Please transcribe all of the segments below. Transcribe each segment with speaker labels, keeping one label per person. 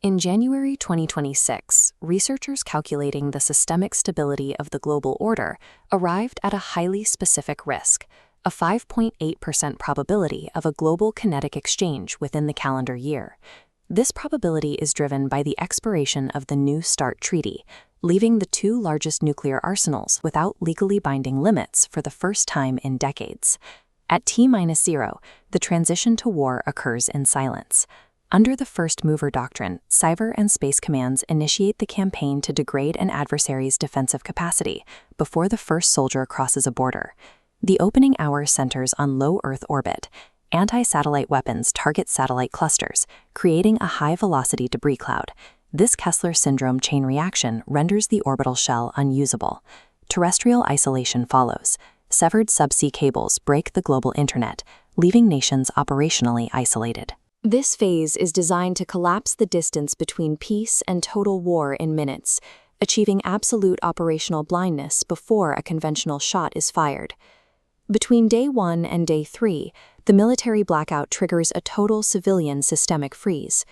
Speaker 1: In January 2026, researchers calculating the systemic stability of the global order arrived at a highly specific risk, a 5.8% probability of a global kinetic exchange within the calendar year. This probability is driven by the expiration of the New START Treaty, leaving the two largest nuclear arsenals without legally binding limits for the first time in decades. At T-0, the transition to war occurs in silence. Under the First Mover Doctrine, cyber and space commands initiate the campaign to degrade an adversary's defensive capacity before the first soldier crosses a border. The opening hour centers on low Earth orbit. Anti-satellite weapons target satellite clusters, creating a high-velocity debris cloud. This Kessler syndrome chain reaction renders the orbital shell unusable. Terrestrial isolation follows. Severed subsea cables break the global internet, leaving nations operationally isolated. This phase is designed to collapse the distance between peace and total war in minutes, achieving absolute operational blindness before a conventional shot is fired. Between Day 1 and Day 3, the military blackout triggers a total civilian systemic freeze.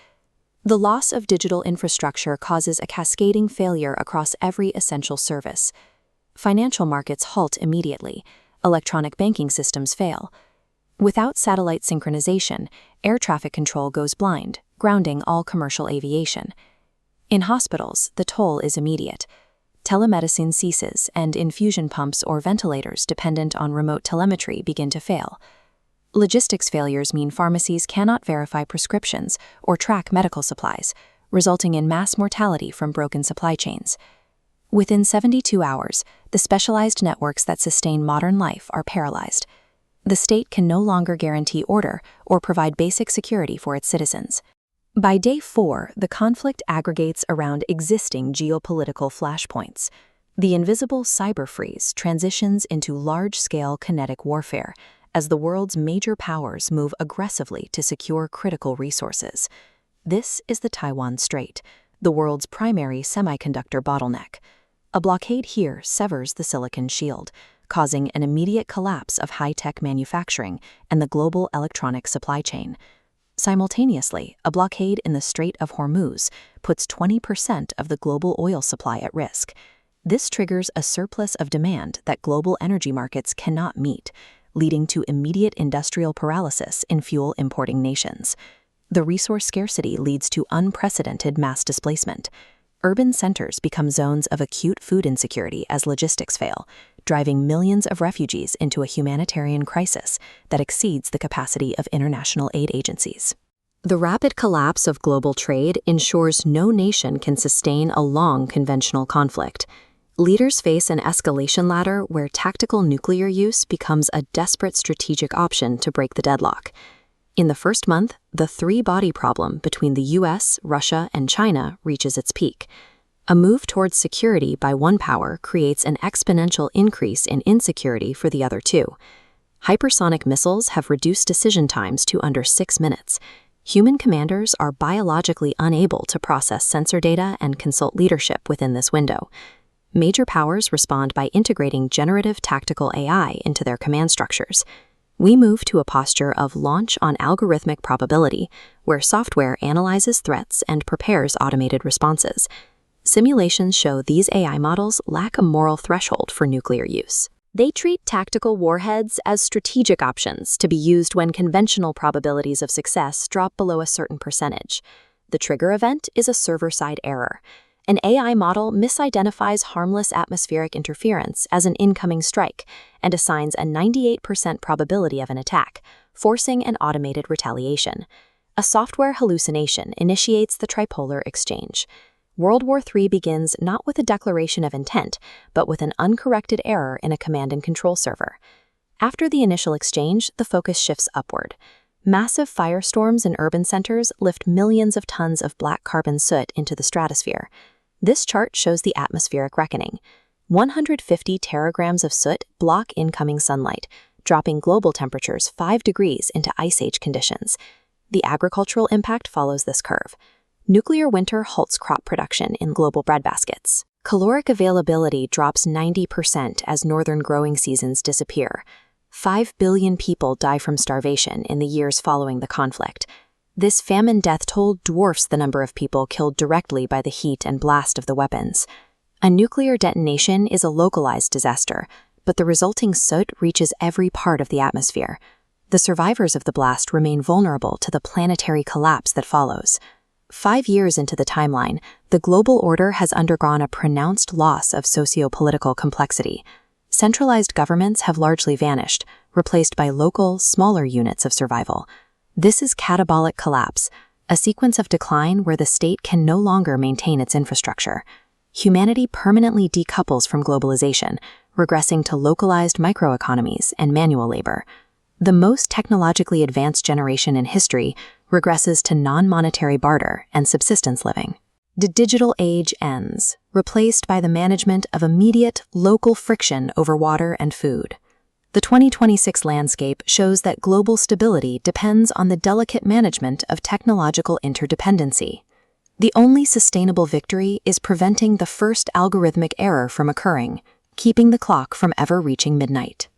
Speaker 1: The loss of digital infrastructure causes a cascading failure across every essential service. Financial markets halt immediately. Electronic banking systems fail. Without satellite synchronization, air traffic control goes blind, grounding all commercial aviation. In hospitals, the toll is immediate. Telemedicine ceases, and infusion pumps or ventilators dependent on remote telemetry begin to fail. Logistics failures mean pharmacies cannot verify prescriptions or track medical supplies, resulting in mass mortality from broken supply chains. Within 72 hours, the specialized networks that sustain modern life are paralyzed. The state can no longer guarantee order or provide basic security for its citizens. By Day 4, the conflict aggregates around existing geopolitical flashpoints. The invisible cyber freeze transitions into large-scale kinetic warfare as the world's major powers move aggressively to secure critical resources. This is the Taiwan Strait, the world's primary semiconductor bottleneck. A blockade here severs the silicon shield, causing an immediate collapse of high-tech manufacturing and the global electronic supply chain. Simultaneously, a blockade in the Strait of Hormuz puts 20% of the global oil supply at risk. This triggers a surplus of demand that global energy markets cannot meet, leading to immediate industrial paralysis in fuel-importing nations. The resource scarcity leads to unprecedented mass displacement. Urban centers become zones of acute food insecurity as logistics fail, driving millions of refugees into a humanitarian crisis that exceeds the capacity of international aid agencies. The rapid collapse of global trade ensures no nation can sustain a long conventional conflict. Leaders face an escalation ladder where tactical nuclear use becomes a desperate strategic option to break the deadlock. In the first month, the three-body problem between the US, Russia, and China reaches its peak. A move towards security by one power creates an exponential increase in insecurity for the other two. Hypersonic missiles have reduced decision times to under 6 minutes. Human commanders are biologically unable to process sensor data and consult leadership within this window. Major powers respond by integrating generative tactical AI into their command structures. We move to a posture of launch on algorithmic probability, where software analyzes threats and prepares automated responses. Simulations show these AI models lack a moral threshold for nuclear use. They treat tactical warheads as strategic options to be used when conventional probabilities of success drop below a certain percentage. The trigger event is a server-side error. An AI model misidentifies harmless atmospheric interference as an incoming strike and assigns a 98% probability of an attack, forcing an automated retaliation. A software hallucination initiates the tripolar exchange. World War III begins not with a declaration of intent, but with an uncorrected error in a command and control server. After the initial exchange, the focus shifts upward. Massive firestorms in urban centers lift millions of tons of black carbon soot into the stratosphere. This chart shows the atmospheric reckoning. 150 teragrams of soot block incoming sunlight, dropping global temperatures 5 degrees into ice age conditions. The agricultural impact follows this curve. Nuclear winter halts crop production in global breadbaskets. Caloric availability drops 90% as northern growing seasons disappear. 5 billion people die from starvation in the years following the conflict. This famine death toll dwarfs the number of people killed directly by the heat and blast of the weapons. A nuclear detonation is a localized disaster, but the resulting soot reaches every part of the atmosphere. The survivors of the blast remain vulnerable to the planetary collapse that follows. 5 years into the timeline, the global order has undergone a pronounced loss of socio-political complexity. Centralized governments have largely vanished, replaced by local, smaller units of survival. This is catabolic collapse, a sequence of decline where the state can no longer maintain its infrastructure. Humanity permanently decouples from globalization, regressing to localized microeconomies and manual labor. The most technologically advanced generation in history regresses to non-monetary barter and subsistence living. The digital age ends, replaced by the management of immediate, local friction over water and food. The 2026 landscape shows that global stability depends on the delicate management of technological interdependency. The only sustainable victory is preventing the first algorithmic error from occurring, keeping the clock from ever reaching midnight.